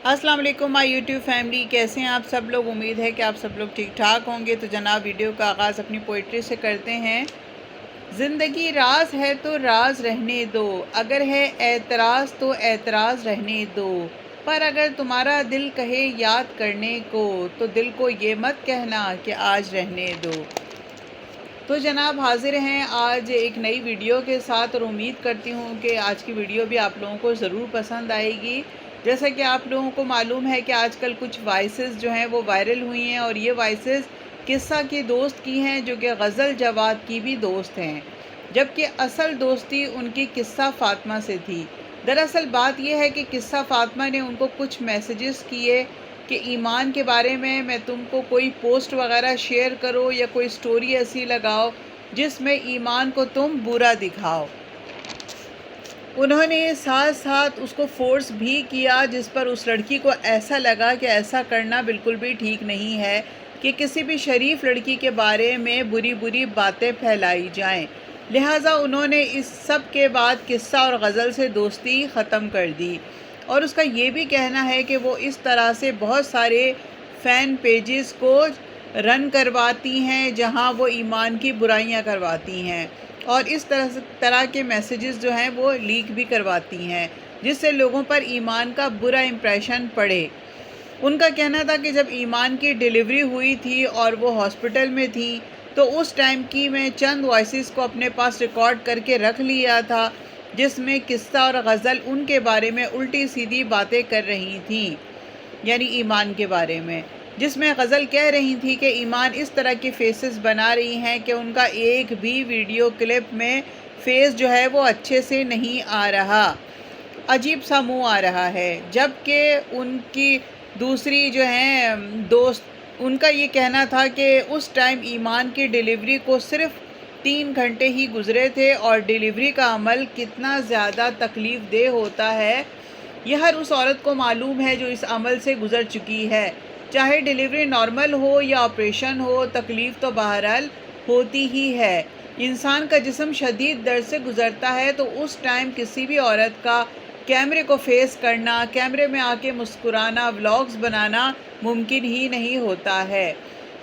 अस्सलाम वालेकुम my YouTube family, कैसे हैं आप सब लोग। उम्मीद है कि आप सब लोग ठीक ठाक होंगे। तो जनाब, वीडियो का आगाज़ अपनी पोइट्री से करते हैं। ज़िंदगी राज है तो राज रहने दो, अगर है एतराज़ तो एतराज़ रहने दो, पर अगर तुम्हारा दिल कहे याद करने को, तो दिल को ये मत कहना कि आज रहने दो। तो जनाब, हाजिर हैं आज एक नई वीडियो के साथ, और उम्मीद करती हूँ कि आज की वीडियो भी आप लोगों को ज़रूर पसंद आएगी। जैसा कि आप लोगों को मालूम है कि आजकल कुछ वॉइसेस जो हैं वो वायरल हुई हैं, और ये वॉइसेस किस्सा की दोस्त की हैं, जो कि गज़ल जवाद की भी दोस्त हैं, जबकि असल दोस्ती उनकी किस्सा फ़ातिमा से थी। दरअसल बात यह है कि किस्सा फ़ातिमा ने उनको कुछ मैसेजेस किए कि ईमान के बारे में मैं तुमको कोई पोस्ट वगैरह शेयर करो या कोई स्टोरी ऐसी लगाओ जिसमें ईमान को तुम बुरा दिखाओ। उन्होंने साथ साथ उसको फोर्स भी किया, जिस पर उस लड़की को ऐसा लगा कि ऐसा करना बिल्कुल भी ठीक नहीं है कि किसी भी शरीफ लड़की के बारे में बुरी बुरी बातें फैलाई जाएं। लिहाजा उन्होंने इस सब के बाद किस्सा और गज़ल से दोस्ती ख़त्म कर दी, और उसका ये भी कहना है कि वो इस तरह से बहुत सारे फ़ैन पेजेस को रन करवाती हैं जहां वो ईमान की बुराइयां करवाती हैं, और इस तरह के मैसेजेस जो हैं वो लीक भी करवाती हैं, जिससे लोगों पर ईमान का बुरा इम्प्रेशन पड़े। उनका कहना था कि जब ईमान की डिलीवरी हुई थी और वो हॉस्पिटल में थी, तो उस टाइम की मैं चंद वॉइसेस को अपने पास रिकॉर्ड करके रख लिया था, जिसमें किस्सा और गज़ल उनके बारे में उल्टी सीधी बातें कर रही थी, यानी ईमान के बारे में। जिसमें गज़ल कह रही थी कि ईमान इस तरह की फेसेस बना रही हैं कि उनका एक भी वीडियो क्लिप में फेस जो है वो अच्छे से नहीं आ रहा, अजीब सा मुंह आ रहा है। जबकि उनकी दूसरी जो है दोस्त, उनका ये कहना था कि उस टाइम ईमान की डिलीवरी को सिर्फ 3 घंटे ही गुजरे थे, और डिलीवरी का अमल कितना ज़्यादा तकलीफ़ देह होता है यह हर उस औरत को मालूम है जो इस अमल से गुज़र चुकी है। चाहे डिलीवरी नॉर्मल हो या ऑपरेशन हो, तकलीफ़ तो बहरहाल होती ही है। इंसान का जिस्म शदीद दर्द से गुज़रता है, तो उस टाइम किसी भी औरत का कैमरे को फेस करना, कैमरे में आके मुस्कुराना, व्लॉग्स बनाना मुमकिन ही नहीं होता है।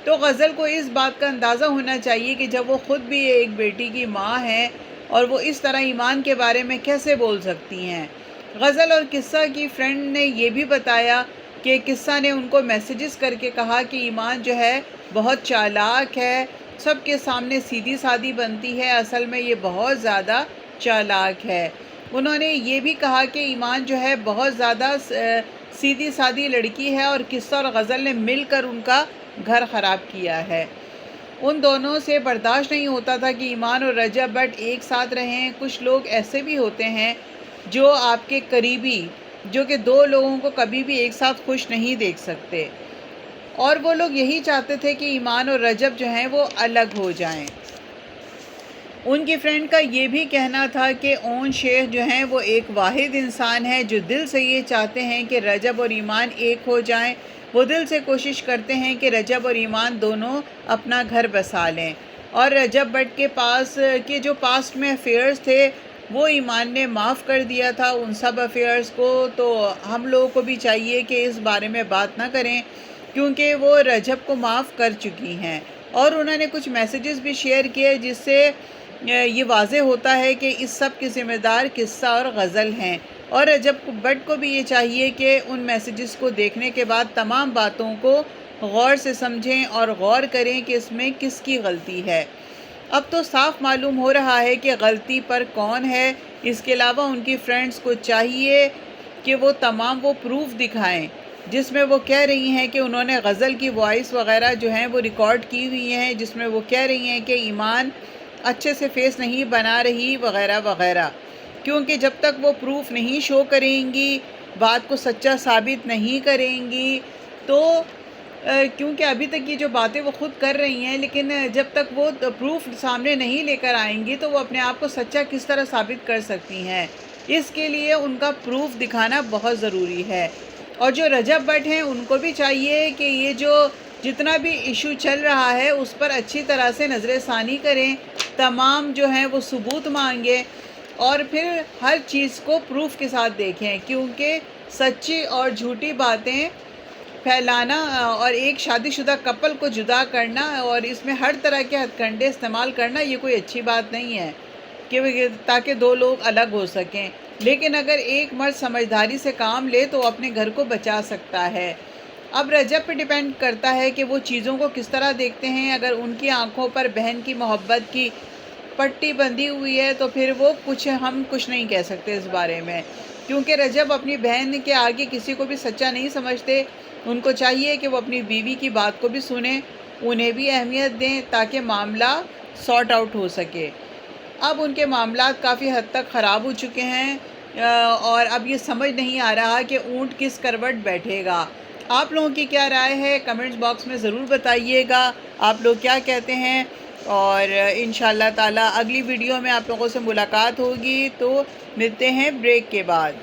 तो गज़ल को इस बात का अंदाज़ा होना चाहिए कि जब वो ख़ुद भी एक बेटी की माँ हैं, और वो इस तरह ईमान के बारे में कैसे बोल सकती हैं। गज़ल और किस्सा की फ्रेंड ने ये भी बताया कि किस्सा ने उनको मैसेजेस करके कहा कि ईमान जो है बहुत चालाक है, सबके सामने सीधी सादी बनती है, असल में ये बहुत ज़्यादा चालाक है। उन्होंने ये भी कहा कि ईमान जो है बहुत ज़्यादा सीधी सादी लड़की है, और किस्सा और गज़ल ने मिलकर उनका घर ख़राब किया है। उन दोनों से बर्दाश्त नहीं होता था कि ईमान और रजब भट्ट एक साथ रहें। कुछ लोग ऐसे भी होते हैं जो आपके करीबी, जो कि दो लोगों को कभी भी एक साथ खुश नहीं देख सकते, और वो लोग यही चाहते थे कि ईमान और रजब जो हैं वो अलग हो जाएं। उनकी फ्रेंड का ये भी कहना था कि ओन शेख जो हैं वो एक वाहिद इंसान है जो दिल से ये चाहते हैं कि रजब और ईमान एक हो जाएं। वो दिल से कोशिश करते हैं कि रजब और ईमान दोनों अपना घर बसा लें, और रजब भट्ट के पास के जो पास्ट में अफेयर्स थे वो ईमान ने माफ़ कर दिया था उन सब अफेयर्स को। तो हम लोगों को भी चाहिए कि इस बारे में बात ना करें, क्योंकि वो रजब को माफ़ कर चुकी हैं। और उन्होंने कुछ मैसेजेस भी शेयर किए, जिससे ये वाज़े होता है कि इस सब के ज़िम्मेदार किस्सा और गज़ल हैं। और रजब भट्ट को भी ये चाहिए कि उन मैसेजेस को देखने के बाद तमाम बातों को गौर से समझें और गौर करें कि इसमें किसकी गलती है। अब तो साफ मालूम हो रहा है कि गलती पर कौन है। इसके अलावा उनकी फ्रेंड्स को चाहिए कि वो तमाम वो प्रूफ दिखाएं, जिसमें वो कह रही हैं कि उन्होंने गज़ल की वॉइस वगैरह जो हैं वो रिकॉर्ड की हुई हैं, जिसमें वो कह रही हैं कि ईमान अच्छे से फेस नहीं बना रही वगैरह वगैरह। क्योंकि जब तक वो प्रूफ नहीं शो करेंगी, बात को सच्चा साबित नहीं करेंगी, तो क्योंकि अभी तक ये जो बातें वो ख़ुद कर रही हैं, लेकिन जब तक वो प्रूफ सामने नहीं लेकर आएंगी तो वो अपने आप को सच्चा किस तरह साबित कर सकती हैं। इसके लिए उनका प्रूफ दिखाना बहुत ज़रूरी है। और जो रजब भट्ट हैं उनको भी चाहिए कि ये जो जितना भी इशू चल रहा है उस पर अच्छी तरह से नज़रसानी करें, तमाम जो हैं वो सबूत मांगें, और फिर हर चीज़ को प्रूफ के साथ देखें, क्योंकि سچی اور جھوٹی باتیں پھیلانا اور ایک شادی شدہ کپل کو جدا کرنا اور اس میں ہر طرح کے ہتھ کنڈے استعمال کرنا یہ کوئی اچھی بات نہیں ہے کہ تاکہ دو لوگ الگ ہو سکیں. لیکن اگر ایک مرد سمجھداری سے کام لے تو وہ اپنے گھر کو بچا سکتا ہے. اب رجب پہ ڈیپینڈ کرتا ہے کہ وہ چیزوں کو کس طرح دیکھتے ہیں. اگر ان کی آنکھوں پر بہن کی محبت کی پٹی بندھی ہوئی ہے تو پھر وہ ہم کچھ نہیں کہہ سکتے اس بارے میں، کیونکہ رجب اپنی بہن کے آگے کسی کو بھی سچا نہیں سمجھتے. ان کو چاہیے کہ وہ اپنی بیوی کی بات کو بھی سنیں، انہیں بھی اہمیت دیں تاکہ معاملہ سارٹ آؤٹ ہو سکے. اب ان کے معاملات کافی حد تک خراب ہو چکے ہیں اور اب یہ سمجھ نہیں آ رہا کہ اونٹ کس کروٹ بیٹھے گا. آپ لوگوں کی کیا رائے ہے؟ کمنٹس باکس میں ضرور بتائیے گا آپ لوگ کیا کہتے ہیں. اور انشاءاللہ تعالی اگلی ویڈیو میں آپ لوگوں سے ملاقات ہوگی. تو ملتے ہیں بریک کے بعد.